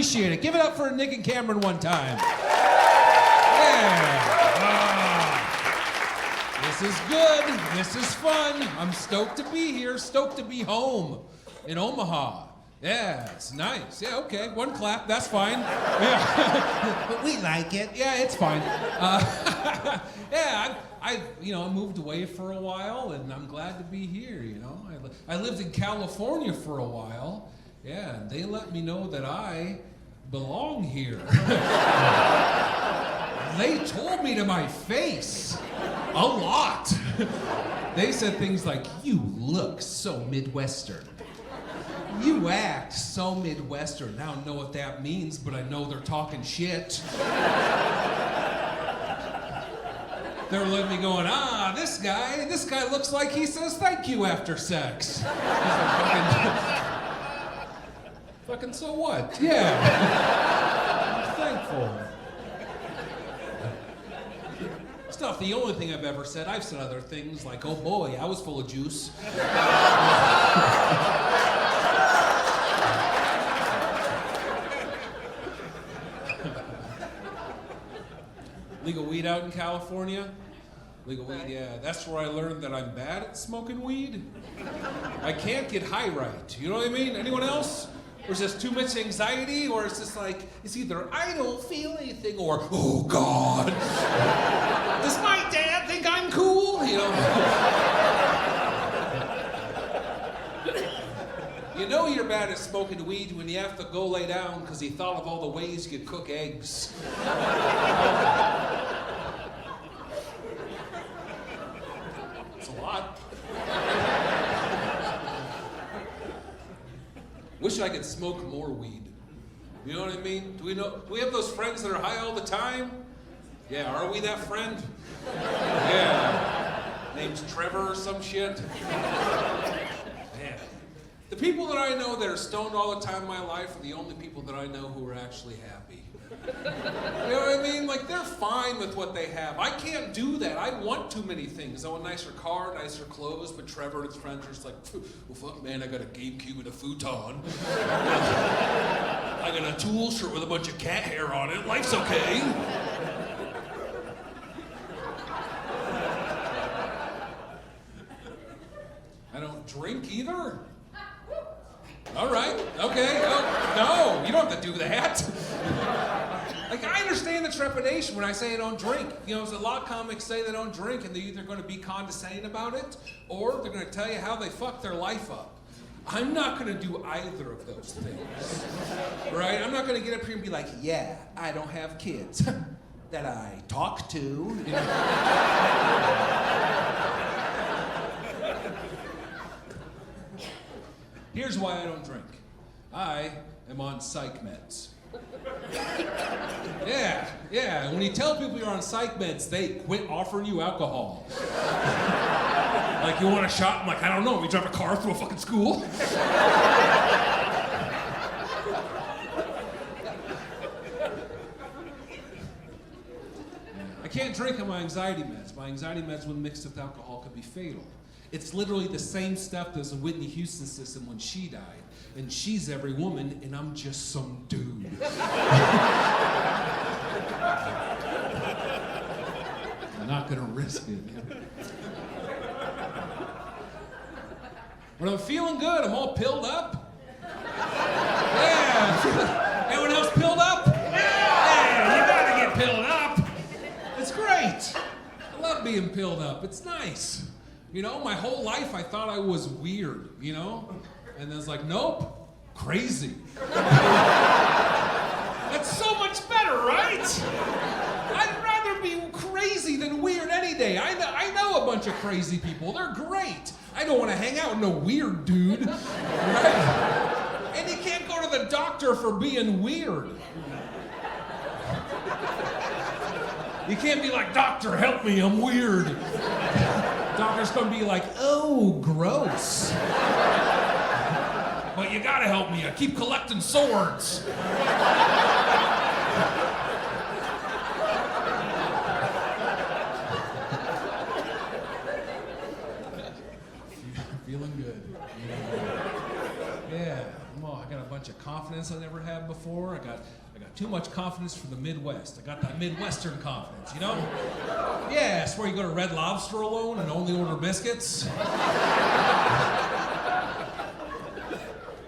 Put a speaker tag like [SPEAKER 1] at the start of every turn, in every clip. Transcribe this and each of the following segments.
[SPEAKER 1] appreciate it. Give it up for Nick and Cameron one time. Yeah. This is good. This is fun. I'm stoked to be here. Stoked to be home in Omaha. Yeah, it's nice. Yeah, okay. One clap. That's fine. Yeah. But we like it. Yeah, it's fine. Yeah, I moved away for a while, and I'm glad to be here, you know. I lived in California for a while. Yeah, and they let me know that I belong here. They told me to my face a lot. They said things like, "You look so Midwestern. You act so Midwestern." I don't know what that means, but I know they're talking shit. They're letting me going, this guy looks like he says thank you after sex. Fucking so what? Yeah. I'm thankful. It's not the only thing I've ever said. I've said other things like, "Oh boy, I was full of juice." Legal weed out in California? Legal weed, yeah. That's where I learned that I'm bad at smoking weed. I can't get high right. You know what I mean? Anyone else? Or is this too much anxiety? Or it's just like, it's either I don't feel anything or, oh God. Does my dad think I'm cool? You know? You know you're bad at smoking weed when you have to go lay down because he thought of all the ways you could cook eggs. It's a lot. Wish I could smoke more weed. You know what I mean? Do we have those friends that are high all the time? Yeah, are we that friend? Yeah. Name's Trevor or some shit. Man. The people that I know that are stoned all the time in my life are the only people that I know who are actually happy. You know what I mean? Like, they're fine with what they have. I can't do that. I want too many things. I want a nicer car, nicer clothes, but Trevor and his friends are just like, well, fuck, man, I got a GameCube and a futon. I got a Tool shirt with a bunch of cat hair on it. Life's okay. I don't drink either. All right, okay. Oh, no, you don't have to do that. Like, I understand the trepidation when I say I don't drink. You know, there's a lot of comics say they don't drink, and they're either going to be condescending about it, or they're going to tell you how they fucked their life up. I'm not going to do either of those things, right? I'm not going to get up here and be like, yeah, I don't have kids that I talk to. You know? Here's why I don't drink. I am on psych meds. Yeah. When you tell people you're on psych meds, they quit offering you alcohol. Like, you want a shot? I'm like, I don't know. We drive a car through a fucking school. I can't drink on my anxiety meds. My anxiety meds, when mixed with alcohol, could be fatal. It's literally the same stuff as in Whitney Houston's system when she died. And she's every woman, and I'm just some dude. I'm not gonna risk it. When I'm feeling good, I'm all pilled up. Yeah. Anyone else pilled up? Yeah, you gotta get pilled up. It's great. I love being pilled up. It's nice. You know, my whole life I thought I was weird, you know? And then it's like, nope, crazy. That's so much better, right? I'd rather be crazy than weird any day. I know a bunch of crazy people. They're great. I don't want to hang out with no weird dude, right? And you can't go to the doctor for being weird. You can't be like, doctor, help me, I'm weird. Doctor's gonna be like, oh, gross. But you gotta help me, I keep collecting swords. Feeling good. Yeah, I got a bunch of confidence confidence I never had before. I got too much confidence for the Midwest. I got that Midwestern confidence, you know? Yeah, it's where you go to Red Lobster alone and only order biscuits.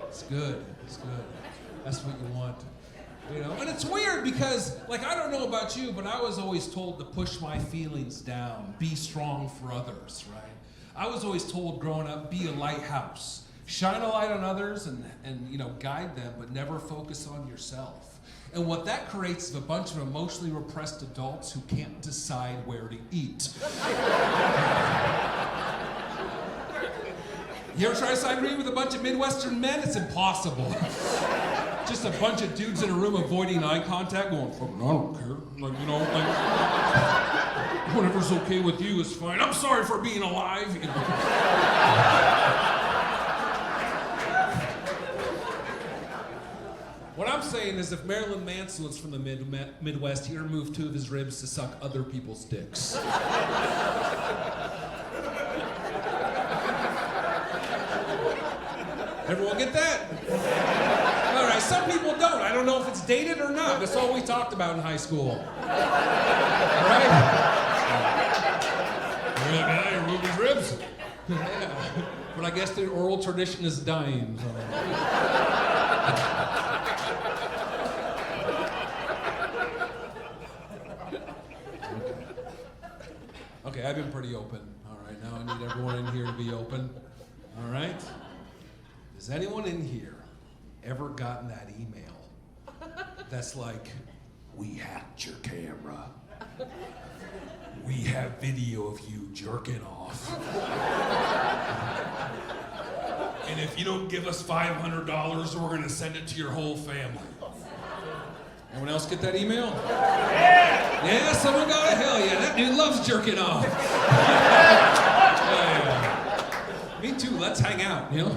[SPEAKER 1] It's good. It's good. That's what you want. You know, and it's weird because, like, I don't know about you, but I was always told to push my feelings down, be strong for others, right? I was always told growing up, be a lighthouse. Shine a light on others and you know, guide them, but never focus on yourself. And what that creates is a bunch of emotionally repressed adults who can't decide where to eat. You ever try to side read with a bunch of Midwestern men? It's impossible. Just a bunch of dudes in a room avoiding eye contact going, fucking, I don't care. Like, you know, like, whatever's okay with you is fine. I'm sorry for being alive. You know. What I'm saying is if Marilyn Manson was from the Midwest, he'd remove 2 of his ribs to suck other people's dicks. Everyone get that? All right, some people don't. I don't know if it's dated or not. That's all we talked about in high school. All right? That guy removed his ribs. Yeah. But I guess the oral tradition is dying. So. Okay, I've been pretty open. All right, now I need everyone in here to be open. All right? Has anyone in here ever gotten that email that's like, we hacked your camera. We have video of you jerking off. And if you don't give us $500, we're gonna send it to your whole family. Anyone else get that email? Yeah, someone got it? Hell yeah, that dude loves jerking off. Yeah. Me too, let's hang out, you know?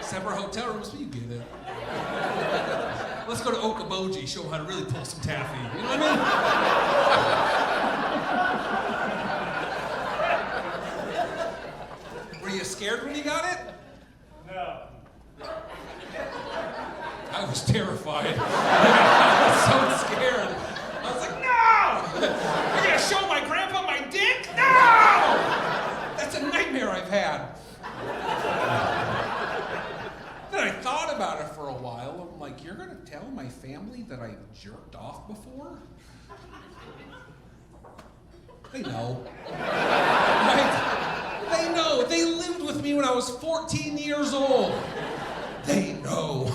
[SPEAKER 1] Separate hotel rooms, but you get it. Let's go to Okoboji, show how to really pull some taffy. You know what I mean? Were you scared when you got it?
[SPEAKER 2] No.
[SPEAKER 1] I was terrified. I was so scared. I was like, no! You're gonna show my grandpa my dick? No! That's a nightmare I've had. Then I thought about it for a while. I'm like, you're gonna tell my family that I jerked off before? They know. Right? They know. They lived with me when I was 14 years old. They know.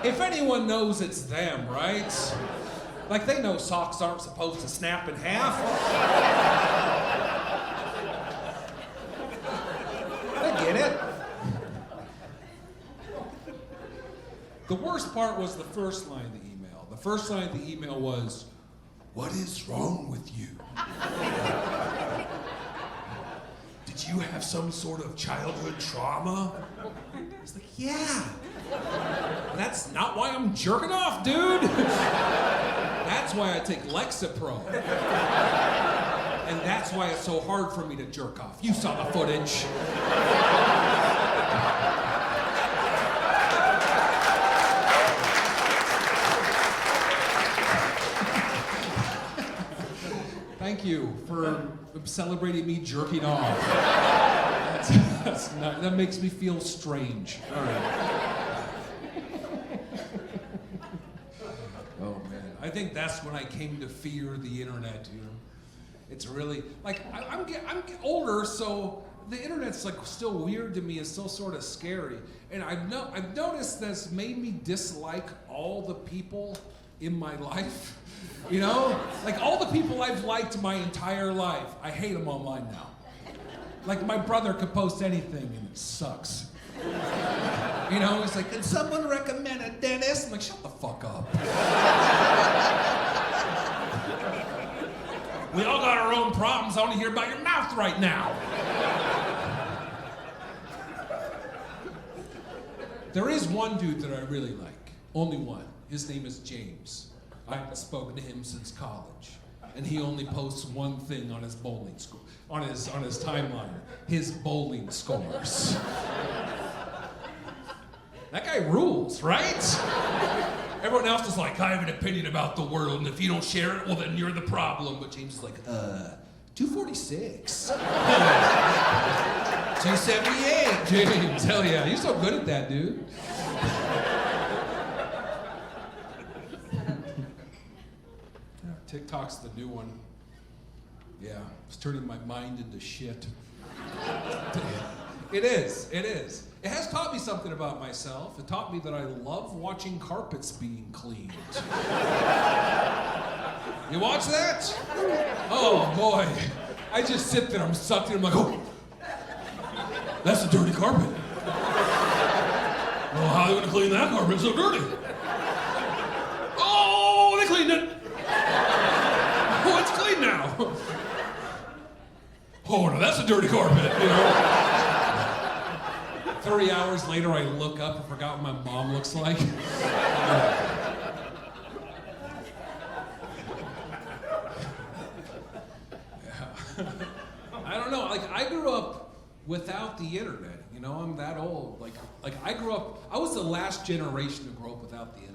[SPEAKER 1] If anyone knows, it's them, right? Like, they know socks aren't supposed to snap in half. They get it. The worst part was the first line of the email. The first line of the email was, what is wrong with you? Did you have some sort of childhood trauma? It's like, yeah. That's not why I'm jerking off, dude. That's why I take Lexapro. And that's why it's so hard for me to jerk off. You saw the footage. Thank you for celebrating me jerking off. That makes me feel strange. All right. Oh man, I think that's when I came to fear the internet. You know, it's really like I'm older, so the internet's like still weird to me. It's still sort of scary, and I've noticed that's made me dislike all the people in my life. You know, like all the people I've liked my entire life, I hate them online now. Like my brother could post anything and it sucks. You know, he's like, can someone recommend a dentist? I'm like, shut the fuck up. We all got our own problems. I want to hear about your mouth right now. There is one dude that I really like. Only one. His name is James. I haven't spoken to him since college. and he only posts one thing on his bowling score, on his timeline, his bowling scores. That guy rules, right? Everyone else is like, I have an opinion about the world, and if you don't share it, well, then you're the problem. But James is like, 246. 278, James. Hell yeah, you're so good at that, dude. TikTok's the new one. Yeah, it's turning my mind into shit. It is. It has taught me something about myself. It taught me that I love watching carpets being cleaned. You watch that? Oh boy. I just sit there, I'm sucked in, I'm like, oh, that's a dirty carpet. Well, how are they gonna clean that carpet? It's so dirty. Oh, they cleaned it. Oh, it's clean now. Oh, no, that's a dirty carpet, you know? 30 hours later, I look up and forgot what my mom looks like. I don't know, like, I grew up without the internet, you know? I'm that old. Like I grew up, I was the last generation to grow up without the internet.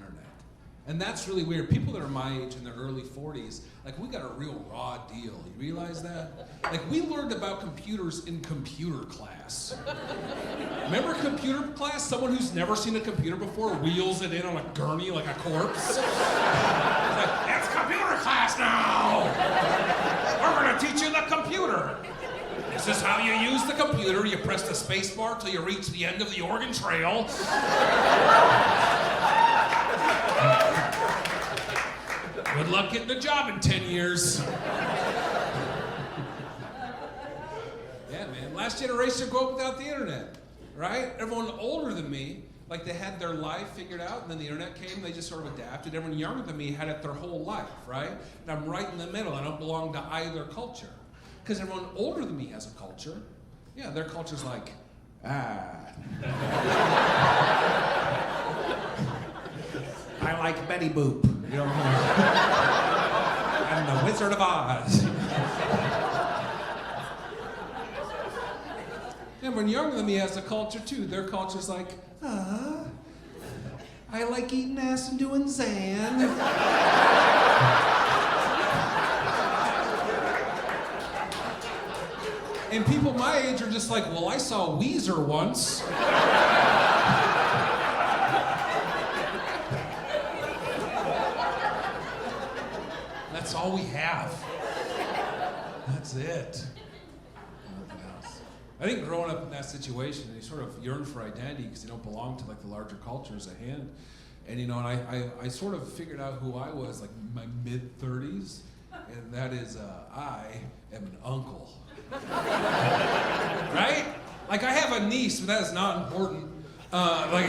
[SPEAKER 1] And that's really weird. People that are my age in their early 40s, like, we got a real raw deal. You realize that? Like, we learned about computers in computer class. Remember computer class? Someone who's never seen a computer before wheels it in on a gurney like a corpse. It's like, it's computer class now! We're gonna teach you the computer. This is how you use the computer. You press the space bar till you reach the end of the Oregon Trail. Good luck getting a job in 10 years. Yeah, man. Last generation grew up without the internet, right? Everyone older than me, like, they had their life figured out, and then the internet came, and they just sort of adapted. Everyone younger than me had it their whole life, right? And I'm right in the middle. I don't belong to either culture. Because everyone older than me has a culture. Yeah, their culture's like, I like Betty Boop, you know? I'm the Wizard of Oz. Everyone younger than me has a culture too. Their culture's like, I like eating ass and doing Zan. And people my age are just like, well, I saw Weezer once. That's all we have. That's it. Nothing else. I think growing up in that situation, you sort of yearn for identity because you don't belong to, like, the larger cultures at hand. And, you know, and I sort of figured out who I was, like, in my mid-30s, and that is, I am an uncle. Right? Like, I have a niece, but that is not important. Like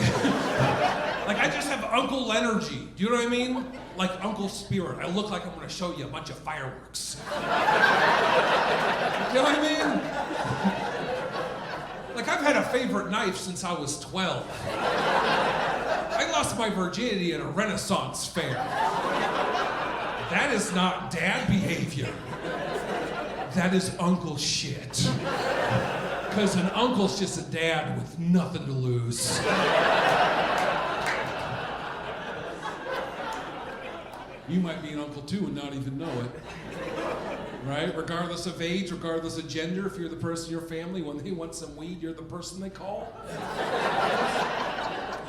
[SPEAKER 1] I just have uncle energy. Do you know what I mean? Like Uncle Spirit. I look like I'm gonna show you a bunch of fireworks. You know what I mean? Like, I've had a favorite knife since I was 12. I lost my virginity at a Renaissance fair. That is not dad behavior. That is uncle shit. Because an uncle's just a dad with nothing to lose. You might be an uncle too and not even know it. Right? Regardless of age, regardless of gender, if you're the person in your family, when they want some weed, you're the person they call.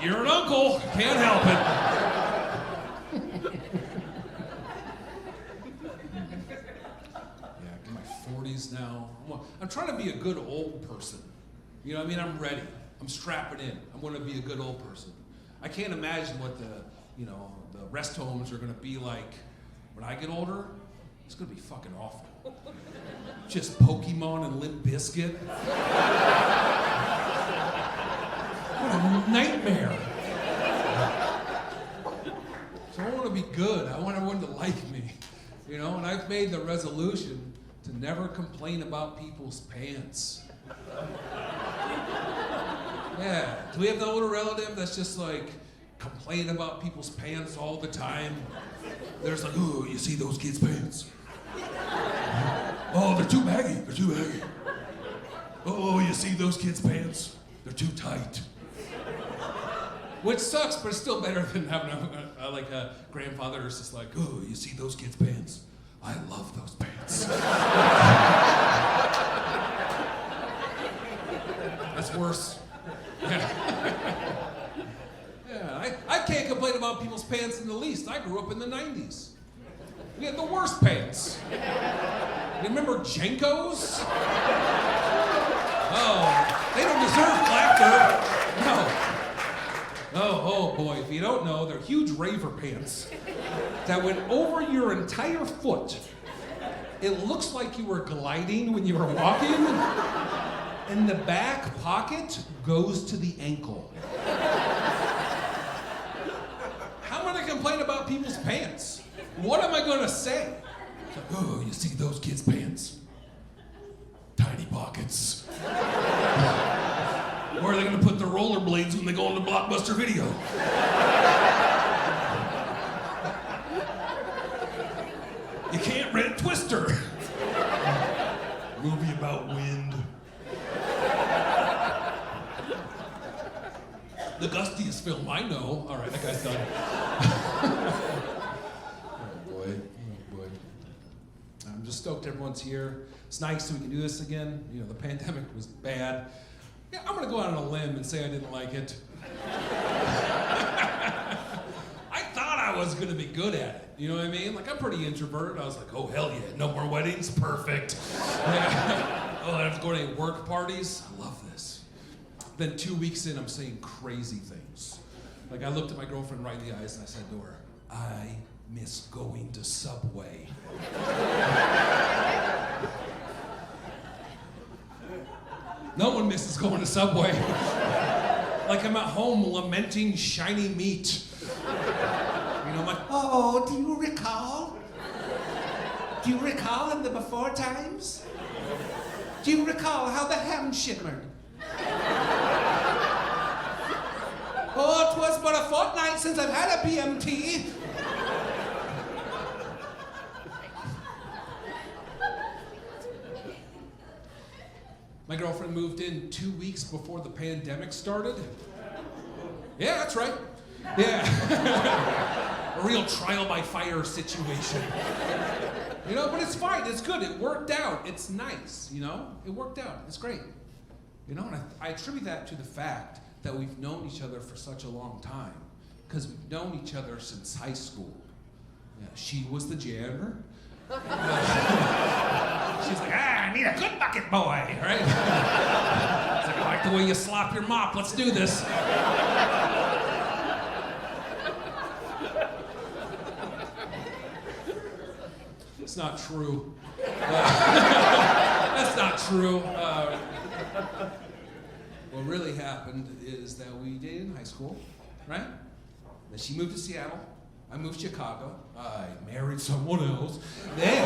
[SPEAKER 1] You're an uncle. Can't help it. In my 40s now. I'm trying to be a good old person. You know what I mean? I'm ready. I'm strapping in. I'm going to be a good old person. I can't imagine what the rest homes are going to be like when I get older. It's going to be fucking awful. Just Pokemon and Limp Bizkit. What a nightmare. So I want to be good. I want everyone to like me. You know, and I've made the resolution to never complain about people's pants. Yeah. Do we have the older relative that's just like complaining about people's pants all the time? There's like, ooh, you see those kids' pants?
[SPEAKER 2] Oh, they're too baggy. They're too baggy. Oh, you see those kids' pants? They're too tight.
[SPEAKER 1] Which sucks, but it's still better than having a grandfather who's just like,
[SPEAKER 2] Oh, you see those kids' pants? I love those pants.
[SPEAKER 1] that's worse. Yeah, I can't complain about people's pants in the least. I grew up in the 90s. We had the worst pants. You remember Jenkos? Oh, they don't deserve laughter. No. Oh boy, if you don't know, they're huge raver pants that went over your entire foot. It looks like you were gliding when you were walking, and the back pocket goes to the ankle. How am I gonna complain about people's pants? What am I gonna say?
[SPEAKER 2] Oh, you see those kids' pants? Tiny pockets. Where are they gonna put their rollerblades when they go into Blockbuster Video? You can't rent Twister. Movie about wind.
[SPEAKER 1] The gustiest film I know. All right, that guy's done. Oh boy. I'm just stoked everyone's here. It's nice that we can do this again. You know, the pandemic was bad. Yeah, I'm gonna go out on a limb and say I didn't like it. I thought I was gonna be good at it. You know what I mean? Like, I'm pretty introverted. I was like, oh hell yeah, no more weddings, perfect. Yeah. Oh, I have to go to any work parties. I love this. Then 2 weeks in, I'm saying crazy things. Like, I looked at my girlfriend right in the eyes and I said to her, I miss going to Subway. No one misses going to Subway. Like, I'm at home lamenting shiny meat. You know, I'm like, oh, do you recall? Do you recall in the before times? Do you recall how the ham shimmered? Oh, it was but a fortnight since I've had a BMT. My girlfriend moved in 2 weeks before the pandemic started. Yeah, that's right. Yeah. A real trial by fire situation. You know, but it's fine, it's good, it worked out, it's nice, you know? It worked out, it's great. You know, and I attribute that to the fact that we've known each other for such a long time, because we've known each other since high school. Yeah, she was the janitor. She's like, I need a good bucket boy, right? It's like, I like the way you slop your mop, let's do this. It's not true. That's not true. What really happened is that we dated in high school, right? Then she moved to Seattle. I moved to Chicago. I married someone else. Then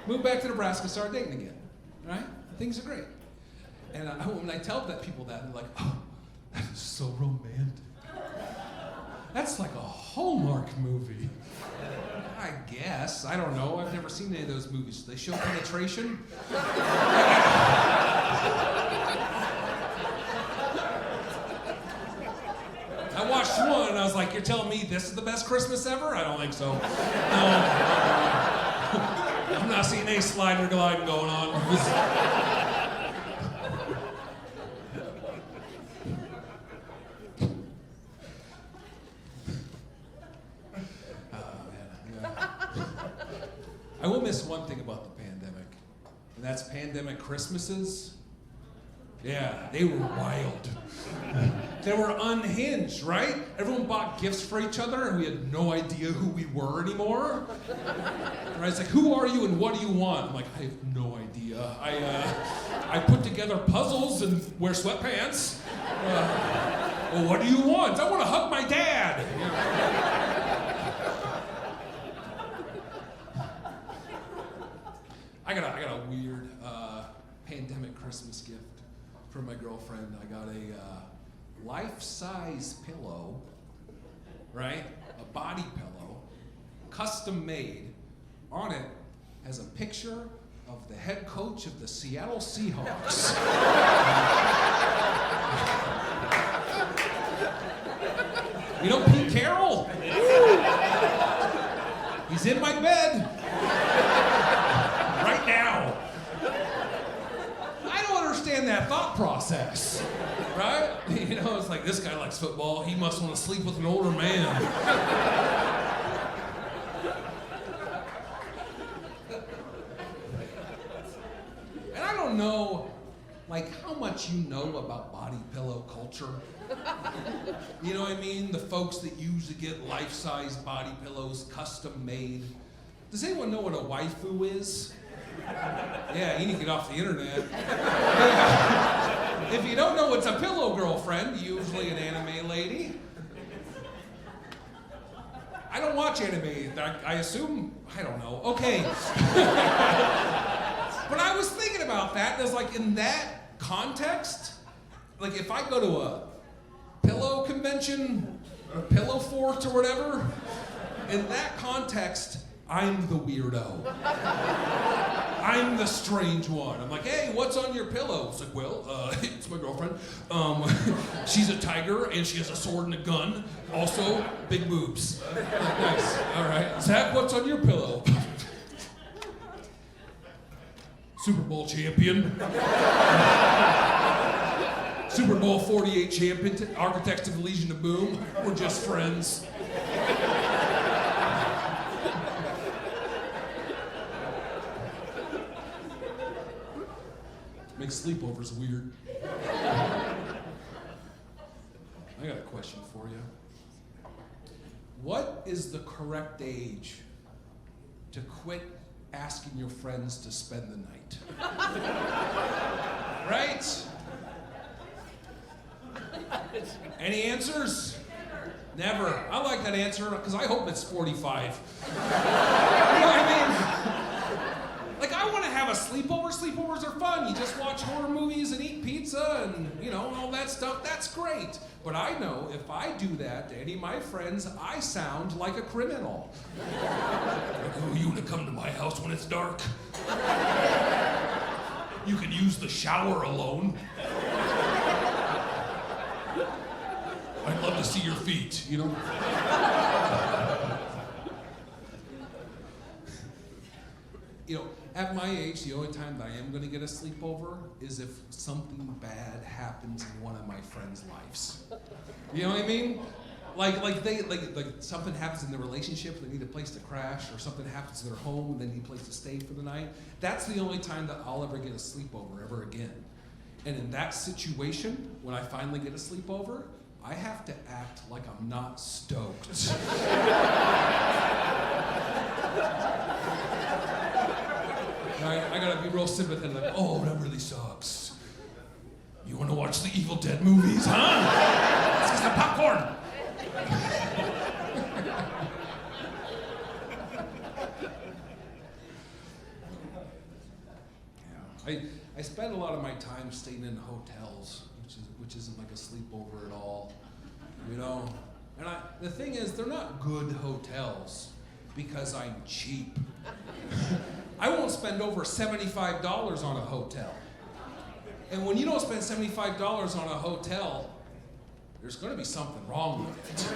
[SPEAKER 1] moved back to Nebraska, started dating again, right? Things are great. And when I tell people that, they're like, oh, that is so romantic. That's like a Hallmark movie. I guess. I don't know. I've never seen any of those movies. Do they show penetration? I watched one and I was like, you're telling me this is the best Christmas ever? I don't think so. No. I'm not seeing any sliding or gliding going on. I will miss one thing about the pandemic, and that's pandemic Christmases. Yeah, they were wild. They were unhinged, right? Everyone bought gifts for each other, and we had no idea who we were anymore. Right? It's like, who are you and what do you want? I'm like, I have no idea. I put together puzzles and wear sweatpants. Well, what do you want? I want to hug my dad. You know? I got a weird pandemic Christmas gift from my girlfriend. I got a life-size pillow right? A body pillow, custom made. On it has a picture of the head coach of the Seattle Seahawks. You know Pete Carroll? He's in my bed right now. I don't understand that thought process, right? You know, it's like, this guy likes football. He must want to sleep with an older man. And I don't know, like, how much you know about body pillow culture. You know what I mean? The folks that usually get life-size body pillows, custom made. Does anyone know what a waifu is? Yeah, you need to get off the internet. If you don't know what's a pillow girlfriend, usually an anime lady. I don't watch anime. I assume, I don't know. Okay. But I was thinking about that, and it's like, in that context, like if I go to a pillow convention, or pillow fort or whatever, in that context, I'm the weirdo. I'm the strange one. I'm like, hey, what's on your pillow? It's like, well, it's my girlfriend. She's a tiger and she has a sword and a gun. Also, big boobs. Nice. All right. Zach, what's on your pillow? Super Bowl champion. Super Bowl 48 champion, architects of the Legion of Boom. We're just friends. Makes sleepovers weird. I got a question for you. What is the correct age to quit asking your friends to spend the night? Right? Any answers? Never. I like that answer because I hope it's 45. You know what I mean? Like, I want to have a sleepover. Sleepovers are fun. You just watch horror movies and eat pizza and, you know, all that stuff. That's great. But I know if I do that to any of my friends, I sound like a criminal.
[SPEAKER 2] Oh, you want to come to my house when it's dark? You can use the shower alone. I'd love to see your feet, you know?
[SPEAKER 1] You know, at my age, the only time that I am going to get a sleepover is if something bad happens in one of my friends' lives. You know what I mean? Like something happens in their relationship, they need a place to crash, or something happens to their home and they need a place to stay for the night. That's the only time that I'll ever get a sleepover ever again. And in that situation, when I finally get a sleepover, I have to act like I'm not stoked. I gotta be real sympathetic, like, oh, that really sucks.
[SPEAKER 2] You want to watch the Evil Dead movies, huh? Let's get some popcorn.
[SPEAKER 1] Yeah. I spend a lot of my time staying in hotels, which isn't like a sleepover at all, you know? And the thing is, they're not good hotels because I'm cheap. I won't spend over $75 on a hotel. And when you don't spend $75 on a hotel, there's gonna be something wrong with it,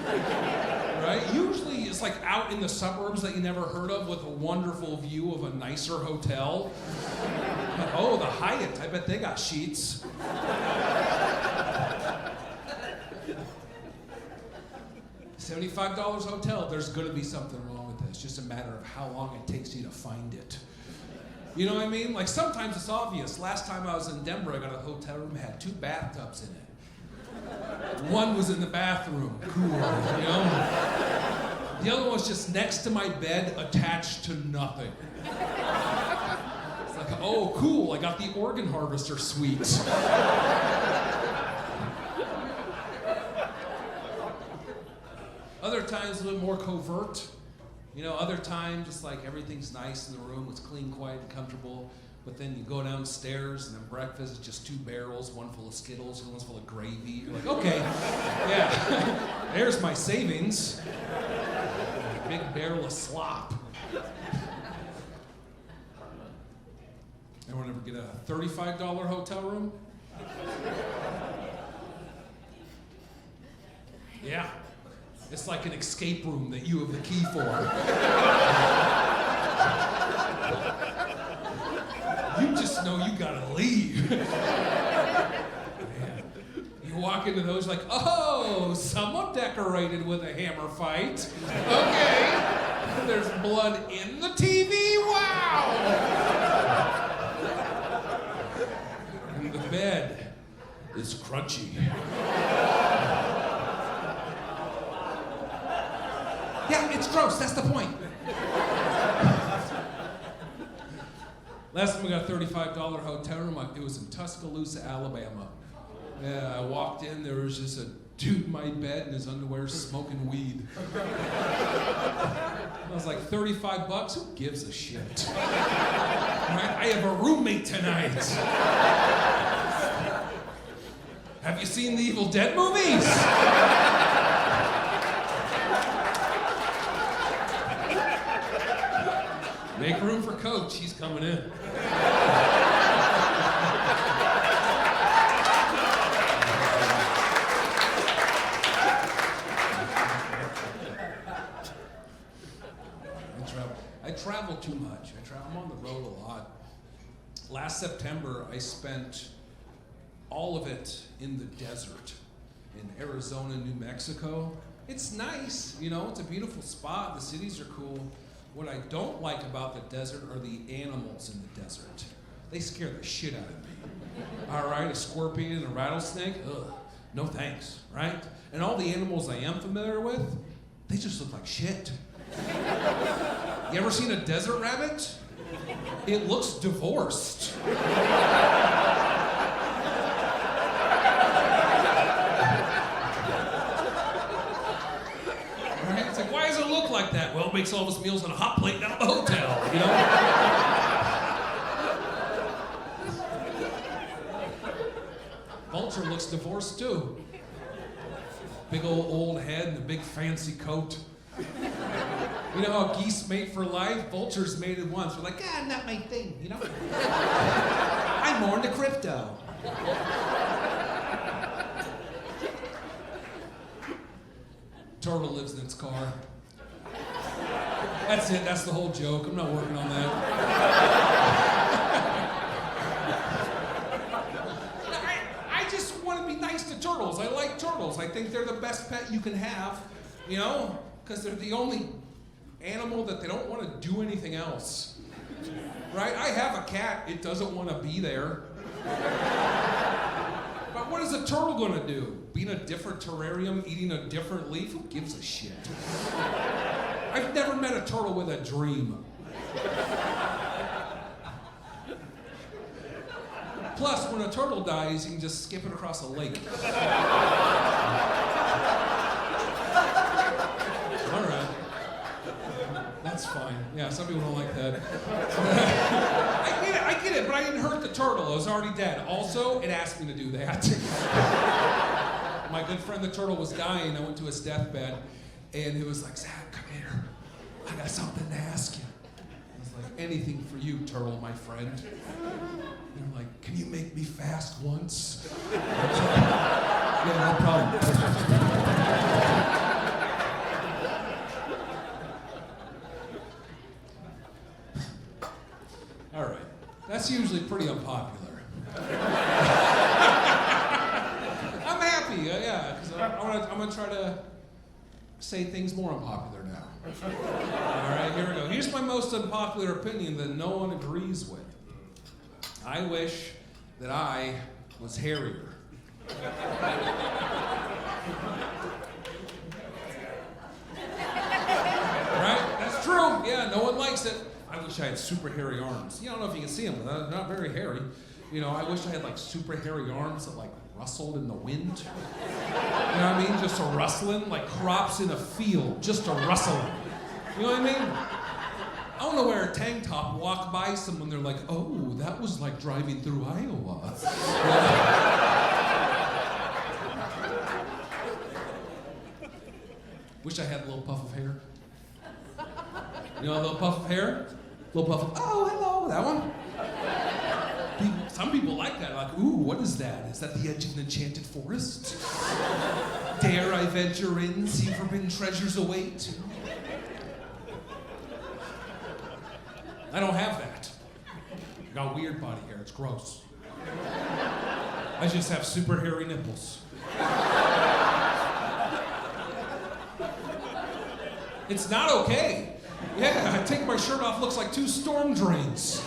[SPEAKER 1] right? Usually it's like out in the suburbs that you never heard of with a wonderful view of a nicer hotel. Oh, the Hyatt, I bet they got sheets. $75 hotel, there's gonna be something wrong with it. It's just a matter of how long it takes you to find it. You know what I mean? Like sometimes it's obvious. Last time I was in Denver, I got a hotel room that had 2 bathtubs in it. One was in the bathroom, cool, you know? The other one was just next to my bed, attached to nothing. It's like, oh, cool, I got the organ harvester suite. Other times a little more covert. You know, other times just like everything's nice in the room, it's clean, quiet, and comfortable. But then you go downstairs and then breakfast is just 2 barrels, one full of Skittles, one's full of gravy. You're like, okay, yeah, there's my savings. A big barrel of slop. Anyone ever get a $35 hotel room? Yeah. It's like an escape room that you have the key for. You just know you gotta leave. Man. You walk into those like, oh, someone decorated with a hammer fight. Okay. There's blood in the TV. Wow. And the bed is crunchy. Yeah, it's gross. That's the point. Last time we got a $35 hotel room, it was in Tuscaloosa, Alabama. Yeah, I walked in, there was just a dude in my bed in his underwear smoking weed. I was like, $35? Who gives a shit? Right? I have a roommate tonight. Have you seen the Evil Dead movies? Make room for Coach, he's coming in. I travel too much. I'm on the road a lot. Last September, I spent all of it in the desert in Arizona, New Mexico. It's nice, you know, it's a beautiful spot. The cities are cool. What I don't like about the desert are the animals in the desert. They scare the shit out of me. All right, a scorpion and a rattlesnake, ugh, no thanks, right? And all the animals I am familiar with, they just look like shit. You ever seen a desert rabbit? It looks divorced. Like that. Well, it makes all of his meals on a hot plate down at the hotel, you know? Vulture looks divorced too. Big old head and a big fancy coat. You know how geese mate for life? Vultures mated once. We're like, ah, not my thing, you know? I'm more into crypto. Turtle lives in its car. That's it, that's the whole joke. I'm not working on that. I just want to be nice to turtles. I like turtles. I think they're the best pet you can have, you know, because they're the only animal that they don't want to do anything else. Right? I have a cat, it doesn't want to be there. But what is a turtle going to do? Be in a different terrarium, eating a different leaf? Who gives a shit? I've never met a turtle with a dream. Plus, when a turtle dies, you can just skip it across a lake. All right. That's fine. Yeah, some people don't like that. I get it, but I didn't hurt the turtle. It was already dead. Also, it asked me to do that. My good friend the turtle was dying. I went to his deathbed, and it was like, Zach, come here. I got something to ask you. I was like, anything for you, turtle, my friend. And they're like, can you make me fast once? Yeah, no problem. All right, that's usually pretty unpopular. I'm happy, yeah, because I'm gonna try to say things more unpopular now. All right, here we go. Here's my most unpopular opinion that no one agrees with. I wish that I was hairier. Right? That's true. Yeah, no one likes it. I wish I had super hairy arms. You don't know if you can see them, but they're not very hairy. You know, I wish I had like super hairy arms that like rustled in the wind. You know what I mean? Just a rustling, like crops in a field, just a rustling. You know what I mean? I want want to wear a tank top, walk by someone, they're like, oh, that was like driving through Iowa. Wish I had a little puff of hair. You know a little puff of hair? Little puff of, oh, hello, that one. Some people like that, like, ooh, what is that? Is that the edge of an enchanted forest? Dare I venture in, see forbidden treasures await? I don't have that. I got weird body hair, it's gross. I just have super hairy nipples. It's not okay. Yeah, I take my shirt off, looks like 2 storm drains.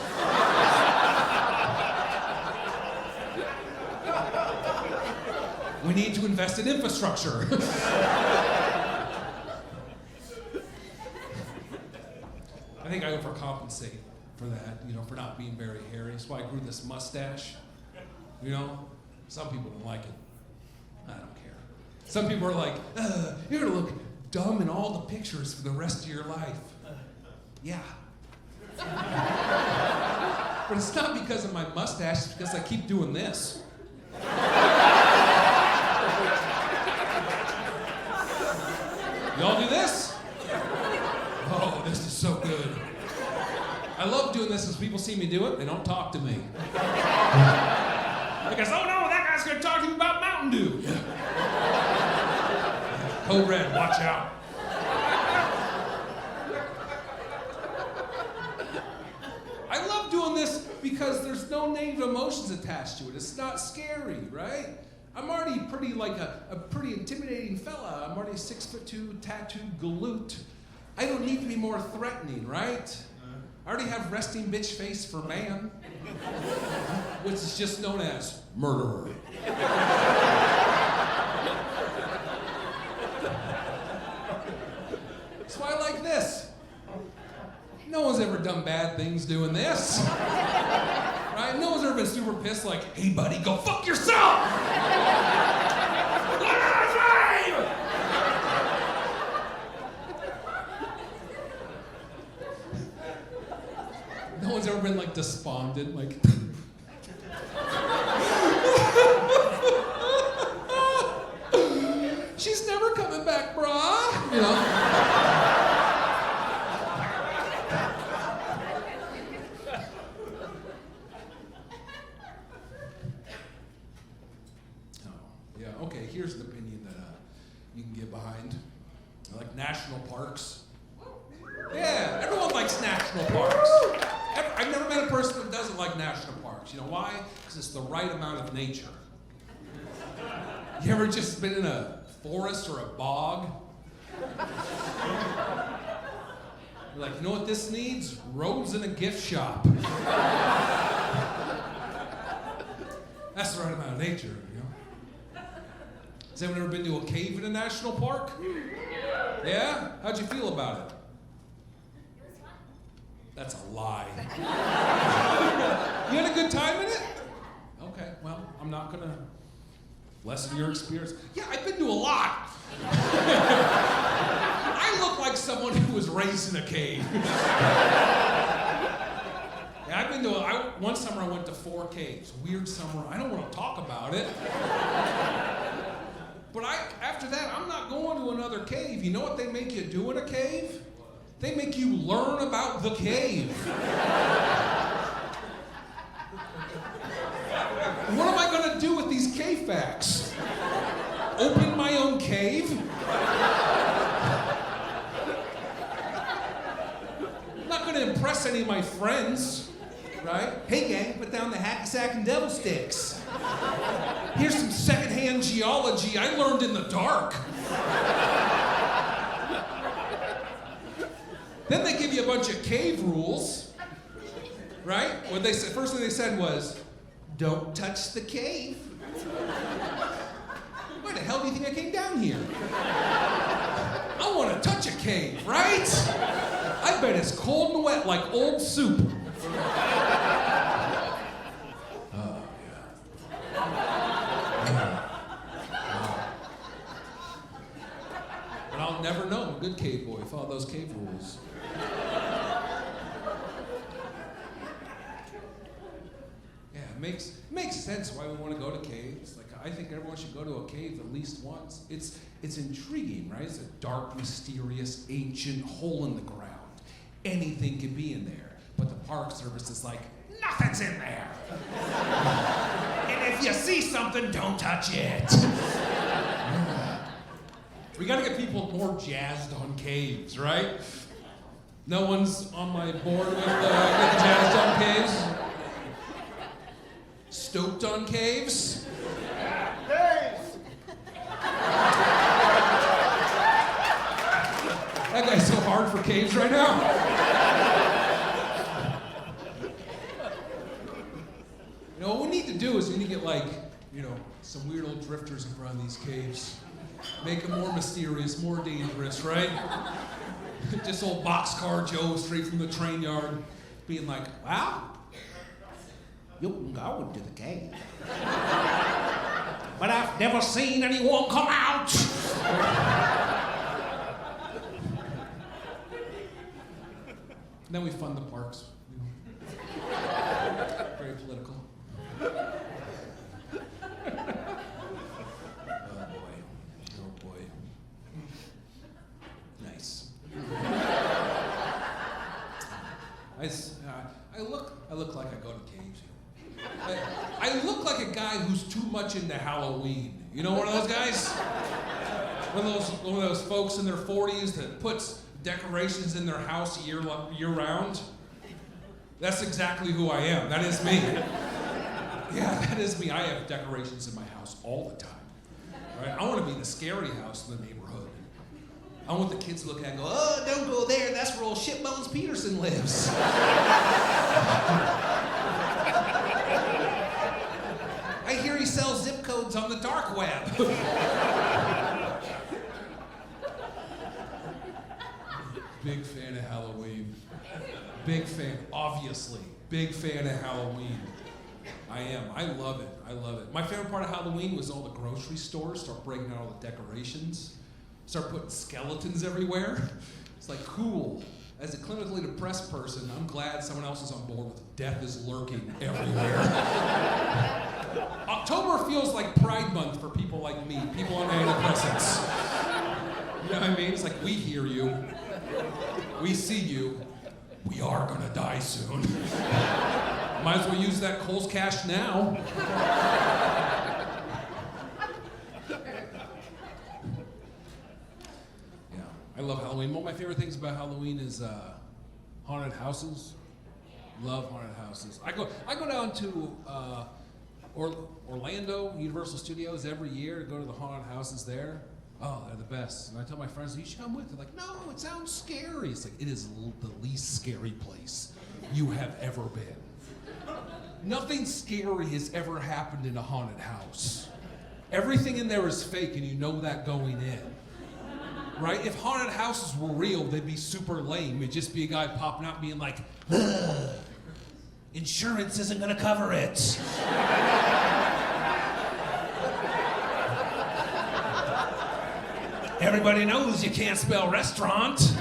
[SPEAKER 1] We need to invest in infrastructure. I think I overcompensate for that, you know, for not being very hairy. That's why I grew this mustache. You know, some people don't like it. I don't care. Some people are like, you're gonna look dumb in all the pictures for the rest of your life. Yeah. But it's not because of my mustache, it's because I keep doing this. Y'all do this? Oh, this is so good. I love doing this because people see me do it, they don't talk to me. Because, oh no, that guy's gonna talk to you about Mountain Dew. Code Red, watch out. I love doing this because there's no negative emotions attached to it. It's not scary, right? I'm already pretty like a pretty intimidating fella. I'm already 6'2", tattooed galoot. I don't need to be more threatening, right? I already have resting bitch face for man, which is just known as murderer. That's why I like this. No one's ever done bad things doing this. Right? No one's ever been super pissed like, hey buddy, go fuck yourself! No one's ever been like despondent, like she's never coming back, brah. You know? Okay, here's an opinion that you can get behind. I like national parks. Yeah, everyone likes national parks. I've never met a person that doesn't like national parks. You know why? Because it's the right amount of nature. You ever just been in a forest or a bog? You're like, you know what this needs? Roads and a gift shop. That's the right amount of nature, you know? Has anyone ever been to a cave in a national park? Yeah? How'd you feel about it?
[SPEAKER 3] It was fun.
[SPEAKER 1] That's a lie. You had a good time in it? Okay, well, I'm not gonna lessen your experience. Yeah, I've been to a lot. I look like someone who was raised in a cave. Yeah, I've been to, one summer I went to 4 caves. Weird summer, I don't want to talk about it. But after that, I'm not going to another cave. You know what they make you do in a cave? They make you learn about the cave. What am I going to do with these cave facts? Open my own cave? I'm not going to impress any of my friends, right? Hey gang, put down the hacky sack and devil sticks. Here's some secondhand geology I learned in the dark. Then they give you a bunch of cave rules, right? What they said, first thing they said was, don't touch the cave. Why the hell do you think I came down here? I want to touch a cave, right? I bet it's cold and wet like old soup. But I'll never know. I'm a good cave boy. Follow those cave rules. makes sense why we want to go to caves. Like, I think everyone should go to a cave at least once. It's intriguing, right? It's a dark, mysterious, ancient hole in the ground. Anything can be in there. But the Park Service is like, nothing's in there. And if you see something, don't touch it. We gotta get people more jazzed on caves, right? No one's on my board with getting jazzed on caves? Stoked on caves? That guy's so hard for caves right now. You know, what we need to do is we need to get like, some weird old drifters in front of these caves. Make them more mysterious, more dangerous, right? Just old Boxcar Joe straight from the train yard being like, well, you can go into the cave. But I've never seen anyone come out. And then we fund the parks. Very political. Oh boy. Nice. I look like I go to caves. I look like a guy who's too much into Halloween. You know, one of those guys? One of those folks in their 40s that puts decorations in their house year round. That's exactly who I am. That is me. Yeah, that is me. I have decorations in my house all the time. Right? I want to be the scary house in the neighborhood. I want the kids to look at it and go, oh, don't go there. That's where old shitbones Peterson lives. I hear he sells zip codes on the dark web. Big fan of Halloween. Big fan, obviously. Big fan of Halloween. I am. I love it. I love it. My favorite part of Halloween was all the grocery stores start breaking out all the decorations. Start putting skeletons everywhere. It's like, cool. As a clinically depressed person, I'm glad someone else is on board with death is lurking everywhere. October feels like Pride Month for people like me, people on antidepressants. You know what I mean? It's like, we hear you. We see you. We are gonna die soon. Might as well use that Kohl's cash now. Yeah, I love Halloween. One of my favorite things about Halloween is haunted houses. Love haunted houses. I go down to Orlando, Universal Studios every year to go to the haunted houses there. Oh, they're the best. And I tell my friends, you should come with. They're like, no, it sounds scary. It's like, it is the least scary place you have ever been. Nothing scary has ever happened in a haunted house. Everything in there is fake, and you know that going in. Right? If haunted houses were real, they'd be super lame. It'd just be a guy popping out being like, insurance isn't gonna cover it. Everybody knows you can't spell restaurant.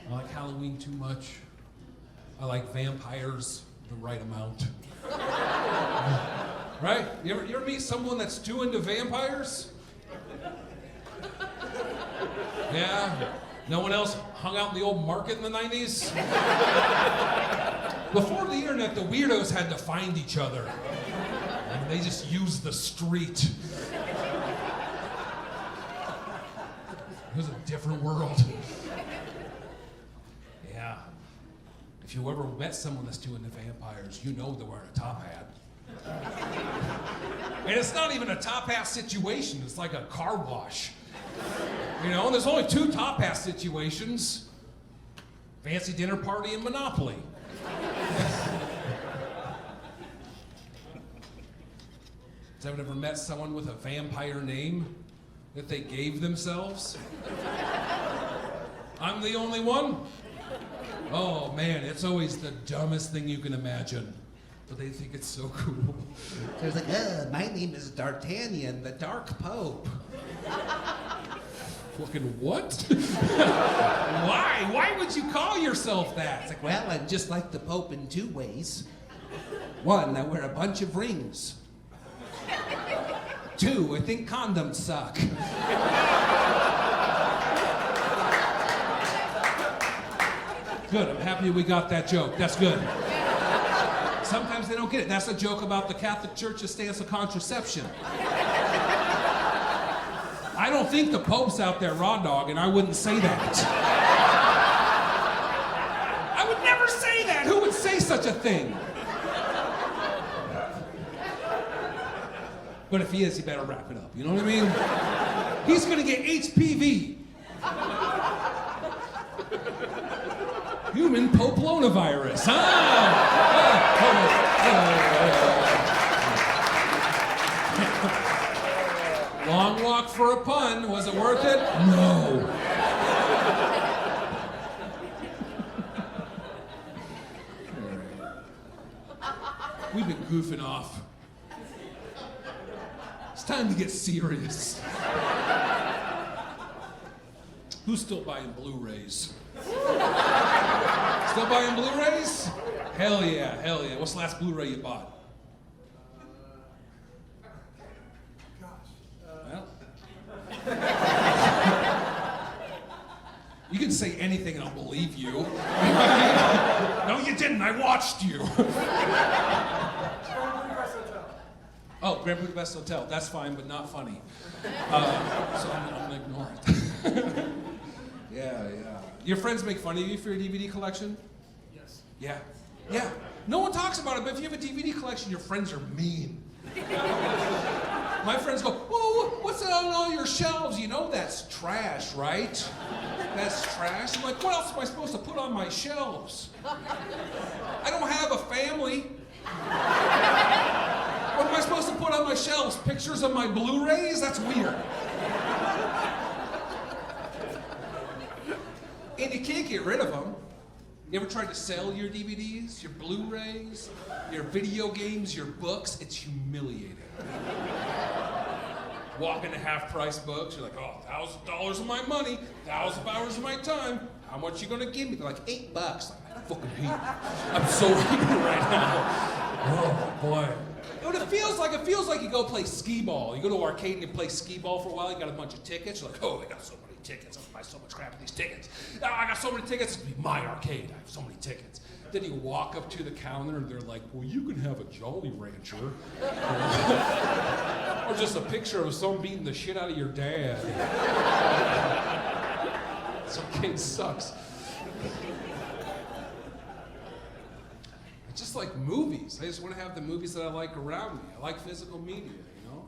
[SPEAKER 1] I like Halloween too much. I like vampires the right amount. Right? You ever meet someone that's too into vampires? Yeah? No one else hung out in the old market in the 90s? Before the internet, the weirdos had to find each other. And they just used the street. It was a different world. Yeah. If you ever met someone that's too into vampires, you know they're wearing a top hat. And it's not even a top hat situation, it's like a car wash. You know, and there's only two top hat situations. Fancy dinner party and Monopoly. Has anyone ever met someone with a vampire name that they gave themselves? I'm the only one? Oh man, it's always the dumbest thing you can imagine. But they think it's so cool. They're like, my name is D'Artagnan, the Dark Pope. Fucking what? Why? Why would you call yourself that? It's like,
[SPEAKER 4] Well, I'm just like the Pope in two ways. One, I wear a bunch of rings. Two, I think condoms suck.
[SPEAKER 1] good. I'm happy we got that joke. That's good. Sometimes they don't get it. That's a joke about the Catholic Church's stance on contraception. I don't think the Pope's out there raw dog, and I wouldn't say that. I would never say that. Who would say such a thing? But if he is, he better wrap it up. You know what I mean? He's gonna get HPV. Human papillomavirus. Long walk for a pun. Was it worth it? No. We've been goofing off. It's time to get serious. Who's still buying Blu-rays? Still buying Blu-rays? Hell yeah, hell yeah. What's the last Blu-ray you bought? Well. You can say anything and I'll believe you. No, you didn't. I watched you. Oh, Grand Budapest Hotel. That's fine, but not funny. So I'm gonna ignore it. Yeah. Your friends make fun of you for your DVD collection?
[SPEAKER 5] Yes.
[SPEAKER 1] Yeah. No one talks about it, but if you have a DVD collection, your friends are mean. My friends go, "Whoa, what's that on all your shelves? You know that's trash, right? That's trash." I'm like, "What else am I supposed to put on my shelves? I don't have a family. What am I supposed to put on my shelves? Pictures of my Blu-rays? That's weird." And you can't get rid of them. You ever tried to sell your DVDs, your Blu-rays, your video games, your books? It's humiliating. Walk into half-price books, you're like, "Oh, $1,000 of my money, 1,000 hours of my time. How much you gonna give me?" They're like, $8. Like, I fucking hate you. I'm so angry right now. Oh boy. What it feels like you go play skee-ball. You go to an arcade and you play skee-ball for a while, you got a bunch of tickets, you're like, "Oh, they got so many tickets, I'm gonna buy so much crap with these tickets. Oh, I got so many tickets, it's gonna be my arcade, I have so many tickets." Then you walk up to the counter and they're like, "Well, you can have a Jolly Rancher." Or just a picture of someone beating the shit out of your dad. This arcade sucks. I just like movies. I just want to have the movies that I like around me. I like physical media, you know?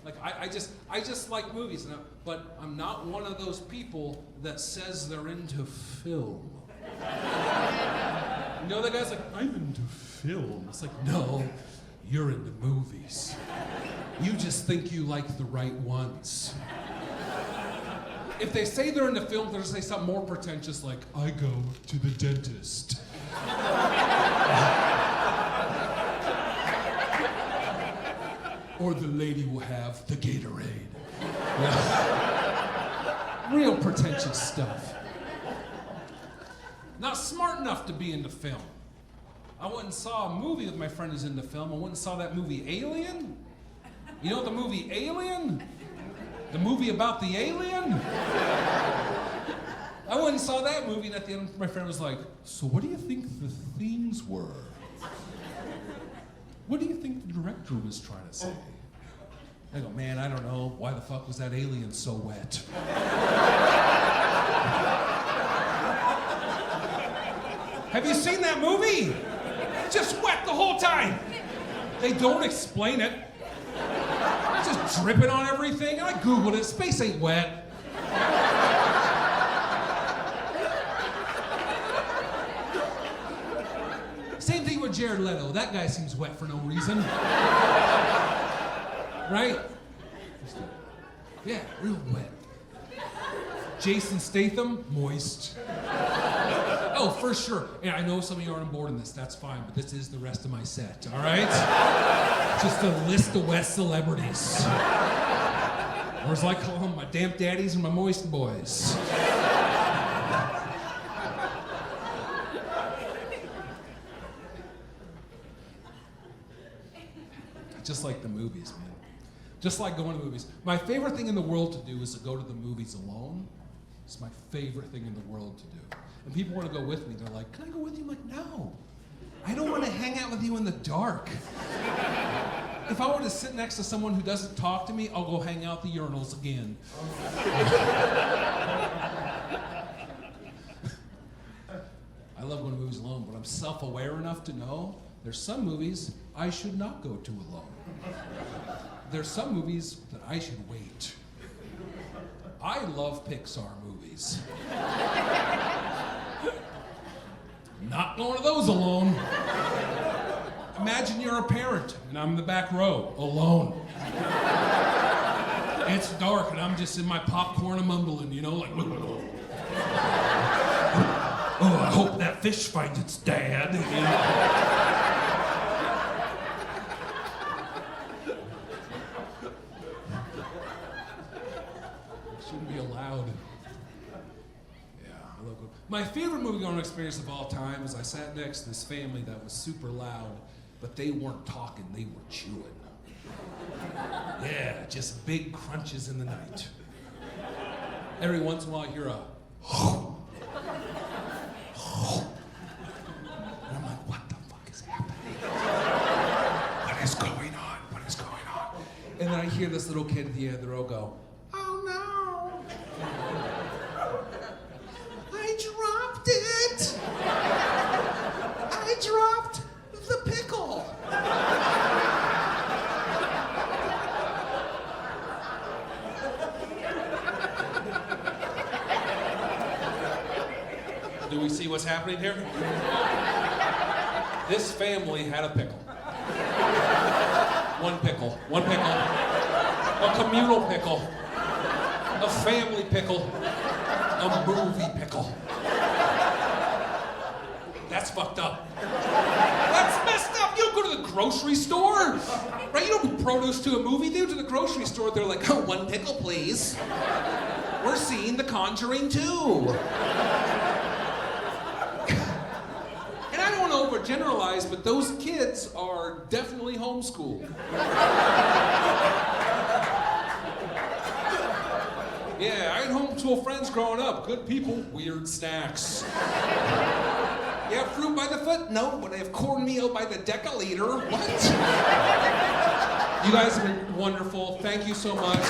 [SPEAKER 1] Like, I just like movies, but I'm not one of those people that says they're into film. You know, the guy's like, "I'm into film." It's like, no, you're into movies. You just think you like the right ones. If they say they're into film, they'll say something more pretentious like, "I go to the dentist." Or the lady will have the Gatorade. Real pretentious stuff. Not smart enough to be into film. I went and saw a movie with my friend who's into film. I went and saw that movie Alien. You know the movie Alien? The movie about the alien? I went and saw that movie, and at the end my friend was like, "So what do you think the themes were? What do you think the director was trying to say?" I go, "Man, I don't know. Why the fuck was that alien so wet?" Have you seen that movie? Just wet the whole time. They don't explain it. It's just dripping on everything. I Googled it. Space ain't wet. Same thing with Jared Leto. That guy seems wet for no reason. Right? Yeah, real wet. Jason Statham, moist. Oh, for sure. And I know some of you aren't on board in this. That's fine, but this is the rest of my set, all right? Just a list of wet celebrities. Or as I call them, my damp daddies and my moist boys. Just like the movies, man. Just like going to movies. My favorite thing in the world to do is to go to the movies alone. It's my favorite thing in the world to do. And people want to go with me. They're like, can I go with you? I'm like, no. I don't want to hang out with you in the dark. If I were to sit next to someone who doesn't talk to me, I'll go hang out the urinals again. I love going to movies alone, but I'm self-aware enough to know there's some movies I should not go to alone. There's some movies that I should wait. I love Pixar movies. Not going to those alone. Imagine you're a parent and I'm in the back row, alone. It's dark and I'm just in my popcorn and mumbling, you know, like, oh, I hope that fish finds its dad, you know. Shouldn't be allowed. Yeah, I love it. My favorite movie-going experience of all time is I sat next to this family that was super loud, but they weren't talking, they were chewing. Yeah, just big crunches in the night. Every once in a while I hear a and I'm like, what the fuck is happening? What is going on? What is going on? And then I hear this little kid at the end of the row go, oh no. I dropped it. I dropped the pickle. Do we see what's happening here? This family had a pickle. One pickle. One pickle. A communal pickle. A family pickle. A movie pickle. That's fucked up. That's messed up. You don't go to the grocery store, right? You don't do produce to a movie. They go to the grocery store. They're like, oh, one pickle, please. We're seeing The Conjuring 2. And I don't want to overgeneralize, but those kids are definitely homeschooled. Yeah, I had homeschool friends growing up. Good people, weird snacks. You have fruit by the foot? No, but I have cornmeal by the deciliter. What? You guys have been wonderful. Thank you so much.